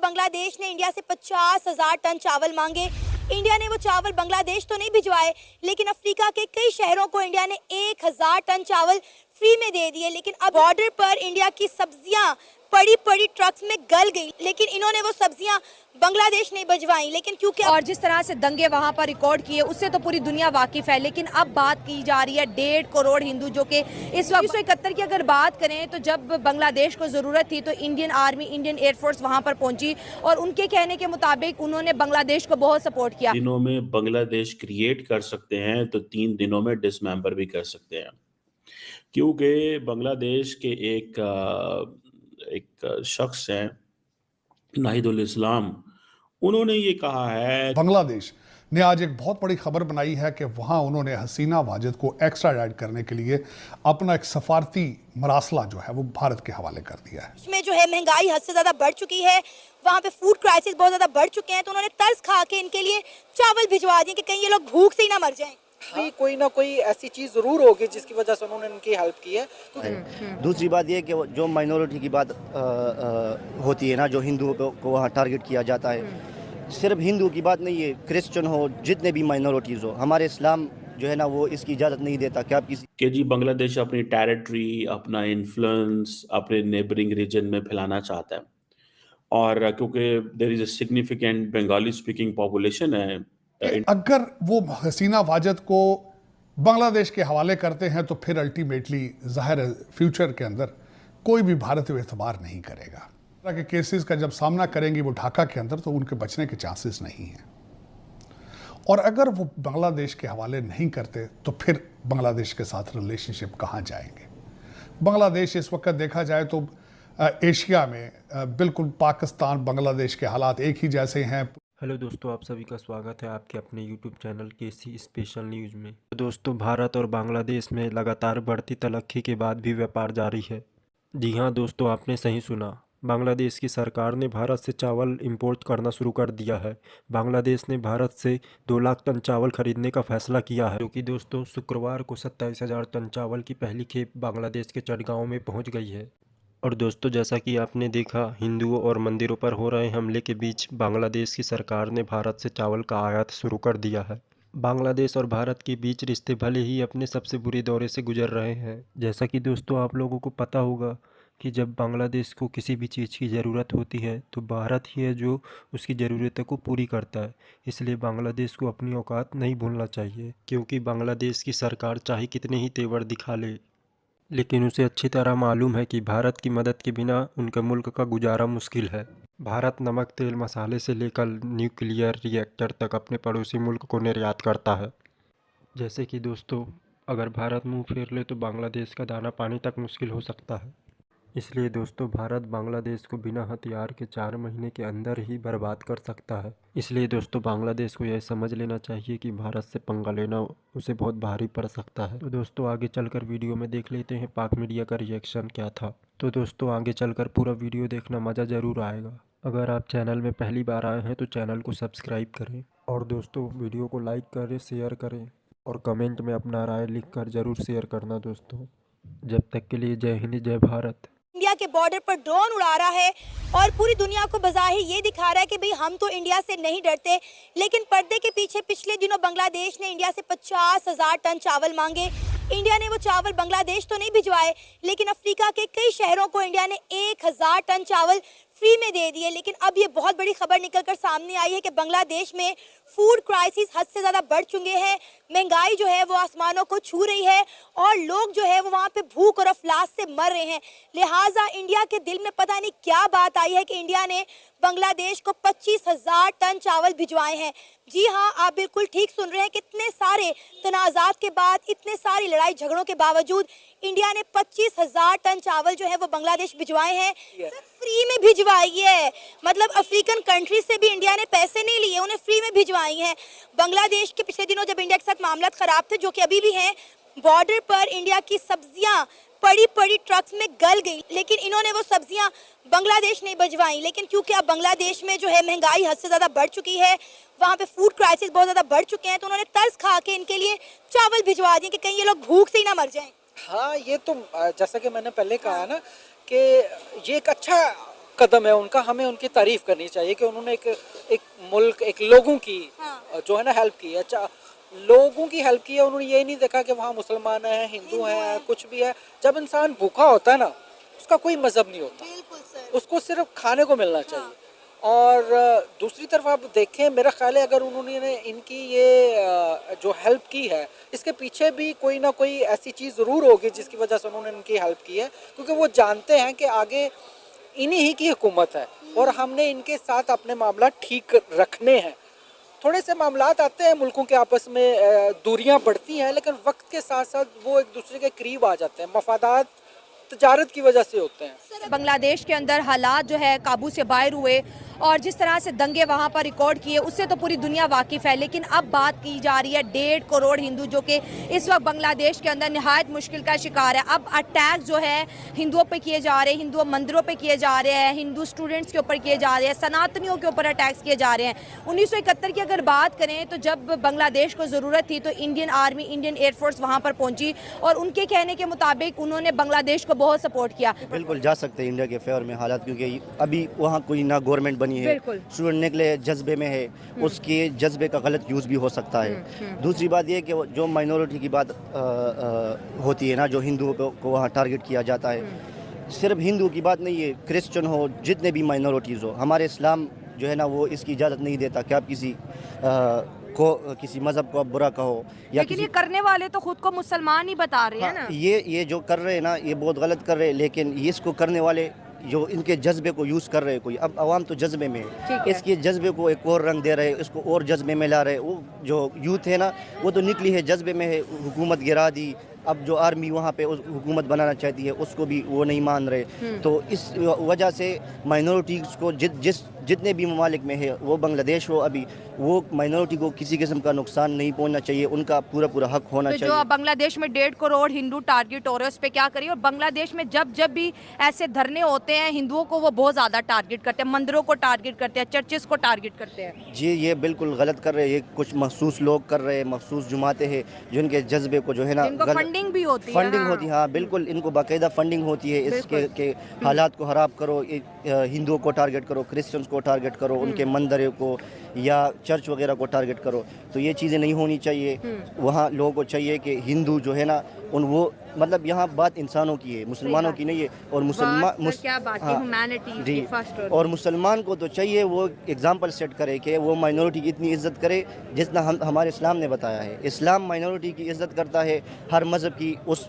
बांग्लादेश ने इंडिया से 50,000 टन चावल मांगे। इंडिया ने वो चावल बांग्लादेश तो नहीं भिजवाए, लेकिन अफ्रीका के कई शहरों को इंडिया ने 1,000 टन चावल फ्री में दे दिए। लेकिन अब बॉर्डर पर इंडिया की सब्जियां पड़ी पड़ी ट्रक्स में गल गई, लेकिन इन्होंने वो सब्जियां बांग्लादेश नहीं भिजवाई। लेकिन क्योंकि और जिस तरह से दंगे वहां पर रिकॉर्ड किए उससे तो पूरी दुनिया वाकिफ है, लेकिन अब बात की जा रही है 1.5 करोड़ हिंदू जो कि इस वक्त 1971 की अगर बात करें तो जब बांग्लादेश को जरूरत थी तो इंडियन आर्मी, इंडियन एयरफोर्स वहां पर पहुंची और उनके कहने के मुताबिक उन्होंने बांग्लादेश को बहुत सपोर्ट किया। दिनों में बांग्लादेश क्रिएट कर सकते हैं तो 3 दिनों में डिसमेंबर भी कर सकते हैं, क्योंकि बांग्लादेश के एक शख्स हैं नाहिदुल इस्लाम, उन्होंने ये कहा है। बांग्लादेश ने आज एक बहुत बड़ी खबर बनाई है कि वहां उन्होंने हसीना वाजिद को एक्स्ट्राडाइट करने के लिए अपना एक सफारती मरासला जो है वो भारत के हवाले कर दिया है। इसमें जो है महंगाई हद से ज्यादा बढ़ चुकी है, वहाँ पे फूड क्राइसिस बहुत ज्यादा बढ़ चुके हैं, तो उन्होंने तर्स खा के इनके लिए चावल भिजवा दिए कि कहीं ये लोग भूख से ही ना मर जाएं। भी कोई ना कोई ऐसी चीज जरूर होगी जिसकी वजह से उन्होंने इनकी हेल्प की है। दूसरी बात ये कि जो माइनॉरिटी की बात होती है ना, जो हिंदुओं को वहाँ टारगेट किया जाता है, सिर्फ हिंदू की बात नहीं है, क्रिश्चियन हो, जितने भी माइनॉरिटीज़ हो, हमारे इस्लाम जो है ना वो इसकी इजाज़त नहीं देता कि आप किसी कि जी बांग्लादेश अपनी टेरिटरी, अपना इन्फ्लुएंस अपने नेबरिंग रीजन में फैलाना चाहता है, और क्योंकि there is a significant Bengali speaking population है। अगर वो हसीना वाजिद को बांग्लादेश के हवाले करते हैं तो फिर अल्टीमेटली जाहिर है फ्यूचर के अंदर कोई भी भारतीय एतबार नहीं करेगा के केसेस का जब सामना करेंगी वो ढाका के अंदर, तो उनके बचने के चांसेस नहीं हैं। और अगर वो बांग्लादेश के हवाले नहीं करते तो फिर बांग्लादेश के साथ रिलेशनशिप कहाँ जाएंगे। बांग्लादेश इस वक्त देखा जाए तो एशिया में बिल्कुल पाकिस्तान बांग्लादेश के हालात एक ही जैसे हैं। हेलो दोस्तों, आप सभी का स्वागत है आपके अपने यूट्यूब चैनल केसी स्पेशल न्यूज़ में। तो दोस्तों, भारत और बांग्लादेश में लगातार बढ़ती तलख्खी के बाद भी व्यापार जारी है। जी हाँ दोस्तों, आपने सही सुना, बांग्लादेश की सरकार ने भारत से चावल इंपोर्ट करना शुरू कर दिया है। बांग्लादेश ने भारत से 2 लाख टन चावल खरीदने का फैसला किया है, जो कि दोस्तों शुक्रवार को 27,000 टन चावल की पहली खेप बांग्लादेश के चटगांव में पहुंच गई है। और दोस्तों, जैसा कि आपने देखा, हिंदुओं और मंदिरों पर हो रहे हमले के बीच बांग्लादेश की सरकार ने भारत से चावल का आयात शुरू कर दिया है। बांग्लादेश और भारत के बीच रिश्ते भले ही अपने सबसे बुरे दौरे से गुजर रहे हैं। जैसा कि दोस्तों आप लोगों को पता होगा कि जब बांग्लादेश को किसी भी चीज़ की ज़रूरत होती है तो भारत ही है जो उसकी ज़रूरतों को पूरी करता है। इसलिए बांग्लादेश को अपनी औकात नहीं भूलना चाहिए, क्योंकि बांग्लादेश की सरकार चाहे कितने ही तेवर दिखा ले, लेकिन उसे अच्छी तरह मालूम है कि भारत की मदद के बिना उनके मुल्क का गुजारा मुश्किल है। भारत नमक, तेल, मसाले से लेकर न्यूक्लियर रिएक्टर तक अपने पड़ोसी मुल्क को निर्यात करता है। जैसे कि दोस्तों, अगर भारत मुंह फेर ले तो बांग्लादेश का दाना पानी तक मुश्किल हो सकता है। इसलिए दोस्तों, भारत बांग्लादेश को बिना हथियार के 4 महीने के अंदर ही बर्बाद कर सकता है। इसलिए दोस्तों, बांग्लादेश को यह समझ लेना चाहिए कि भारत से पंगा लेना उसे बहुत भारी पड़ सकता है। तो दोस्तों, आगे चलकर वीडियो में देख लेते हैं पाक मीडिया का रिएक्शन क्या था। तो दोस्तों, आगे चलकर पूरा वीडियो देखना, मज़ा ज़रूर आएगा। अगर आप चैनल में पहली बार आए हैं तो चैनल को सब्सक्राइब करें, और दोस्तों वीडियो को लाइक करें, शेयर करें, और कमेंट में अपना राय लिख कर ज़रूर शेयर करना दोस्तों। जब तक के लिए जय हिंद, जय भारत। इंडिया के बॉर्डर पर ड्रोन उड़ा रहा है और पूरी दुनिया को बज़ाहिर ये दिखा रहा है कि भाई हम तो इंडिया से नहीं डरते, लेकिन पर्दे के पीछे पिछले दिनों बांग्लादेश ने इंडिया से 50,000 टन चावल मांगे। इंडिया ने वो चावल बांग्लादेश तो नहीं भिजवाए, लेकिन अफ्रीका के कई शहरों को इंडिया ने 1,000 टन चावल फ्री में दे दिए। लेकिन अब ये बहुत बड़ी खबर निकलकर सामने आई है कि बांग्लादेश में फूड क्राइसिस हद से ज़्यादा बढ़ चुके हैं। महंगाई जो है वो आसमानों को छू रही है और लोग जो है वो वहाँ पे भूख और अफलास से मर रहे हैं। लिहाजा इंडिया के दिल में पता नहीं क्या बात आई है कि इंडिया ने बांग्लादेश को 25,000 टन चावल भिजवाए हैं। जी हाँ, आप बिल्कुल ठीक सुन रहे हैं। कितने सारे तनाज़ात के बाद, इतने सारी लड़ाई झगड़ों के बावजूद इंडिया ने 25,000 टन चावल जो है वो बांग्लादेश भिजवाए हैं। फ्री में भिजवाई है, मतलब अफ्रीकन कंट्री से भी इंडिया ने पैसे नहीं लिए, उन्हें फ्री में भिजवाई हैं। बांग्लादेश के पिछले दिनों जब इंडिया के साथ मामला खराब थे, जो कि अभी भी हैं, बॉर्डर पर इंडिया की सब्जियां पड़ी पड़ी ट्रक्स में गल गई, लेकिन इन्होंने वो सब्जियां बांग्लादेश नहीं भिजवाई। लेकिन क्योंकि अब बांग्लादेश में जो है महंगाई हद से ज़्यादा बढ़ चुकी है, वहाँ पे फूड क्राइसिस बहुत ज़्यादा बढ़ चुके हैं, तो उन्होंने तर्स खा के इनके लिए चावल भिजवा दिए कि कहीं ये लोग भूख से ही ना मर जाएं। हाँ, ये तो जैसा कि मैंने पहले कहा ना कि ये एक अच्छा कदम है उनका, हमें उनकी तारीफ करनी चाहिए कि उन्होंने एक मुल्क, एक लोगों की जो है ना हेल्प की है, लोगों की हेल्प की है। उन्होंने ये नहीं देखा कि वहाँ मुसलमान है, हिंदू है, कुछ भी है। जब इंसान भूखा होता है ना, उसका कोई मजहब नहीं होता, उसको सिर्फ खाने को मिलना चाहिए। और दूसरी तरफ आप देखें, मेरा ख्याल है अगर उन्होंने इनकी ये जो हेल्प की है, इसके पीछे भी कोई ना कोई ऐसी चीज़ ज़रूर होगी जिसकी वजह से उन्होंने इनकी हेल्प की है, क्योंकि वो जानते हैं कि आगे इन्हीं ही की हुकूमत है और हमने इनके साथ अपने मामला ठीक रखने हैं। थोड़े से मामलात आते हैं मुल्कों के आपस में, दूरियां बढ़ती हैं, लेकिन वक्त के साथ साथ वो एक दूसरे के करीब आ जाते हैं। मफादात तजारत की वजह से होते हैं। बांग्लादेश के अंदर हालात जो है काबू से बाहर हुए और जिस तरह से दंगे वहाँ पर रिकॉर्ड किए, उससे तो पूरी दुनिया वाकिफ़ है। लेकिन अब बात की जा रही है 1.5 करोड़ हिंदू जो कि इस वक्त बांग्लादेश के अंदर निहायत मुश्किल का शिकार है। अब अटैक जो है हिंदुओं पे किए जा रहे हैं, हिंदू मंदिरों पे किए जा रहे हैं, हिंदू स्टूडेंट्स के ऊपर किए जा रहे हैं, सनातनियों के ऊपर अटैक्स किए जा रहे हैं। 1971 की अगर बात करें तो जब बांग्लादेश को ज़रूरत थी तो इंडियन आर्मी, इंडियन एयरफोर्स वहाँ पर पहुँची और उनके कहने के मुताबिक उन्होंने बांग्लादेश को बहुत सपोर्ट किया। बिल्कुल जा सकते हैं इंडिया के फेवर में हालात, क्योंकि अभी वहाँ कोई ना गवर्नमेंट बनी है, स्टूडेंट निकले जज्बे में है, उसके जज्बे का गलत यूज़ भी हो सकता है। दूसरी बात यह कि जो माइनॉरिटी की बात होती है ना, जो हिंदुओं को वहाँ टारगेट किया जाता है, सिर्फ हिंदू की बात नहीं है, क्रिश्चियन हो, जितने भी माइनॉरिटीज़ हो, हमारे इस्लाम जो है ना वो इसकी इजाज़त नहीं देता कि आप किसी मज़हब को आप बुरा कहो। या लेकिन ये करने वाले तो खुद को मुसलमान ही बता रहे हैं ना। ये जो कर रहे हैं ना, ये बहुत गलत कर रहे हैं। लेकिन इसको करने वाले जो इनके जज्बे को यूज़ कर रहे हैं, कोई अब अवाम तो जज्बे में है, इसके जज्बे को एक और रंग दे रहे हैं, इसको और जज्बे में ला रहे हैं। वो जो यूथ है ना, वो तो निकली है जज्बे में है, हुकूमत गिरा दी। अब जो आर्मी वहाँ पे उस हुकूमत बनाना चाहती है, उसको भी वो नहीं मान रहे। तो इस वजह से माइनॉरिटीज़ को जितने भी ममालिक में है, वो बांग्लादेश हो, अभी वो माइनॉरिटी को किसी किस्म का नुकसान नहीं पहुंचना चाहिए, उनका पूरा हक होना तो चाहिए। जो बांग्लादेश में 1.5 करोड़ हिंदू टारगेट हो रहे हैं, उस पर क्या करिए। और बांग्लादेश में जब भी ऐसे धरने होते हैं, हिंदुओं को वो बहुत ज़्यादा टारगेट करते हैं, मंदिरों को टारगेट करते हैं, चर्चेस को टारगेट करते हैं। जी, ये बिल्कुल गलत कर रहे हैं। ये कुछ मखसूस लोग कर रहे हैं, मखसूस जमातें हैं जिनके जज्बे को जो है ना, फंडिंग भी होती है। फंडिंग होती है, हाँ बिल्कुल, इनको बाकायदा फंडिंग होती है। इसके के हालात को खराब करो, हिंदुओं को टारगेट करो, क्रिश्चियंस को टारगेट करो, उनके मंदिरों को या चर्च वगैरह को टारगेट करो। तो ये चीज़ें नहीं होनी चाहिए। वहाँ लोगों को चाहिए कि हिंदू जो है ना, वो मतलब यहाँ बात इंसानों की है, मुसलमानों की नहीं है। और और मुसलमान को तो चाहिए वो एग्जाम्पल सेट करे कि वो माइनॉरिटी की इतनी इज्जत करे जितना हमारे इस्लाम ने बताया है। इस्लाम माइनॉरिटी की इज्जत करता है, हर मज़हब की, उस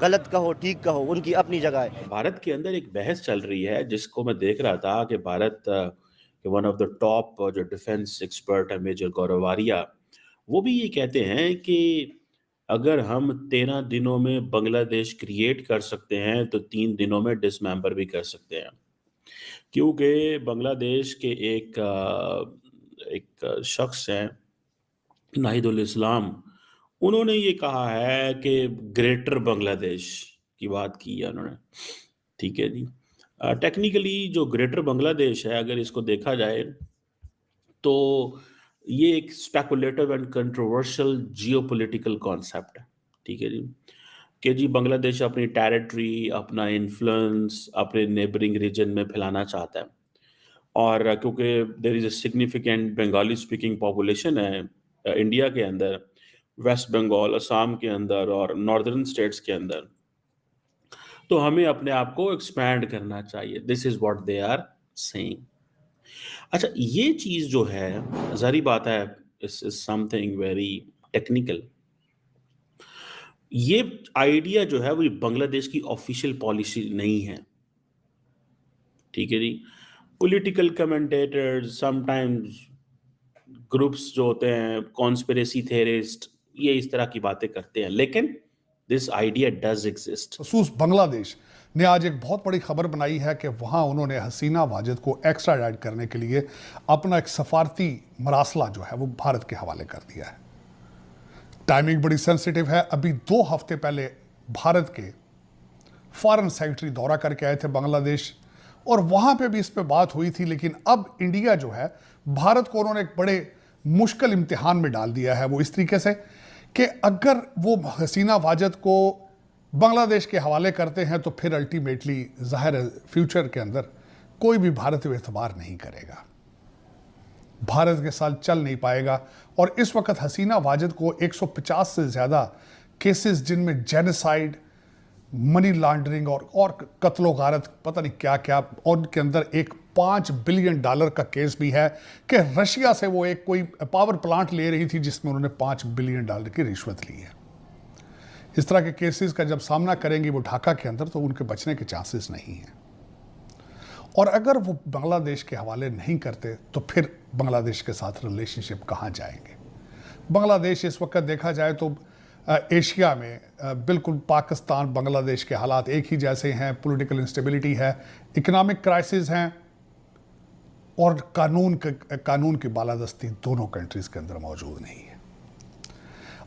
गलत कहो ठीक कहो, उनकी अपनी जगह है। भारत के अंदर एक बहस चल रही है जिसको मैं देख रहा था कि भारत के वन ऑफ द टॉप जो डिफेंस एक्सपर्ट है मेजर गौरव आर्या, वो भी ये कहते हैं कि अगर हम 13 दिनों में बांग्लादेश क्रिएट कर सकते हैं तो 3 दिनों में डिसमेंबर भी कर सकते हैं, क्योंकि बांग्लादेश के एक शख्स हैं नाहिदुल इस्लाम, उन्होंने ये कहा है कि ग्रेटर बांग्लादेश की बात की है उन्होंने। ठीक है जी, टेक्निकली जो ग्रेटर बांग्लादेश है, अगर इसको देखा जाए तो ये एक speculative and controversial geopolitical concept है। ठीक है जी, कि जी बांग्लादेश अपनी टेरिटरी, अपना इन्फ्लुएंस अपने नेबरिंग रीजन में फैलाना चाहता है, और क्योंकि there is a significant Bengali speaking population है इंडिया के अंदर, वेस्ट बंगाल, असम के अंदर और नॉर्दर्न स्टेट्स के अंदर, तो हमें अपने आप को एक्सपैंड करना चाहिए। This is what they are saying. अच्छा, ये चीज जो है, जारी बात है, this is something very technical. ये आइडिया जो है वो बांग्लादेश की ऑफिशियल पॉलिसी नहीं है। ठीक है जी, पॉलिटिकल कमेंटेटर्स, समटाइम्स ग्रुप्स जो होते हैं, कॉन्स्पिरेसी थेरिस्ट, ये इस तरह की बातें करते हैं, लेकिन दिस आइडिया डज एग्जिस्ट। खसूस बांग्लादेश ने आज एक बहुत बड़ी खबर बनाई है कि वहां उन्होंने हसीना वाजिद को एक्स्ट्राडाइट करने के लिए अपना एक सफारती मरासला जो है वो भारत के हवाले कर दिया है। टाइमिंग बड़ी सेंसिटिव है। अभी 2 हफ्ते पहले भारत के फॉरेन सेक्रेटरी दौरा करके आए थे बांग्लादेश, और वहां पे भी इस पे बात हुई थी। लेकिन अब इंडिया जो है, भारत को उन्होंने एक बड़े मुश्किल इम्तिहान में डाल दिया है। वो इस तरीके से कि अगर वो हसीना वाजिद को बांग्लादेश के हवाले करते हैं तो फिर अल्टीमेटली जाहिर है फ्यूचर के अंदर कोई भी भारतीय एतबार नहीं करेगा, भारत के साथ चल नहीं पाएगा। और इस वक्त हसीना वाजिद को 150 से ज़्यादा केसेस जिनमें जेनोसाइड, मनी लॉन्ड्रिंग और कत्लो गारत पता नहीं क्या क्या, और उनके अंदर एक $5 बिलियन का केस भी है कि रशिया से वो एक कोई पावर प्लांट ले रही थी जिसमें उन्होंने $5 बिलियन की रिश्वत ली है। इस तरह के केसेस का जब सामना करेंगी वो ढाका के अंदर तो उनके बचने के चांसेस नहीं हैं। और अगर वो बांग्लादेश के हवाले नहीं करते तो फिर बांग्लादेश के साथ रिलेशनशिप कहाँ जाएंगे। बांग्लादेश इस वक्त देखा जाए तो एशिया में बिल्कुल पाकिस्तान बांग्लादेश के हालात एक ही जैसे हैं, पॉलिटिकल इंस्टेबिलिटी है, इकोनॉमिक क्राइसिस हैं और कानून की बालादस्ती दोनों कंट्रीज के अंदर मौजूद नहीं है।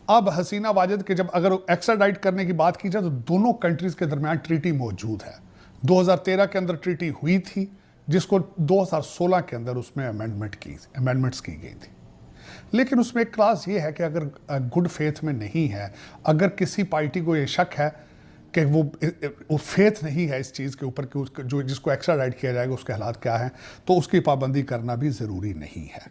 अब हसीना वाजिद के जब अगर एक्स्ट्राडाइट करने की बात की जाए तो दोनों कंट्रीज के दरमियान ट्रीटी मौजूद है। 2013 के अंदर ट्रीटी हुई थी जिसको 2016 के अंदर उसमें अमेंडमेंट्स की गई थी, लेकिन उसमें एक क्लास ये है कि अगर गुड फेथ में नहीं है, अगर किसी पार्टी को ये शक है कि वो फेथ नहीं है इस चीज़ के ऊपर कि जो जिसको एक्स्ट्राडाइट किया जाएगा उसके हालात क्या हैं, तो उसकी पाबंदी करना भी ज़रूरी नहीं है।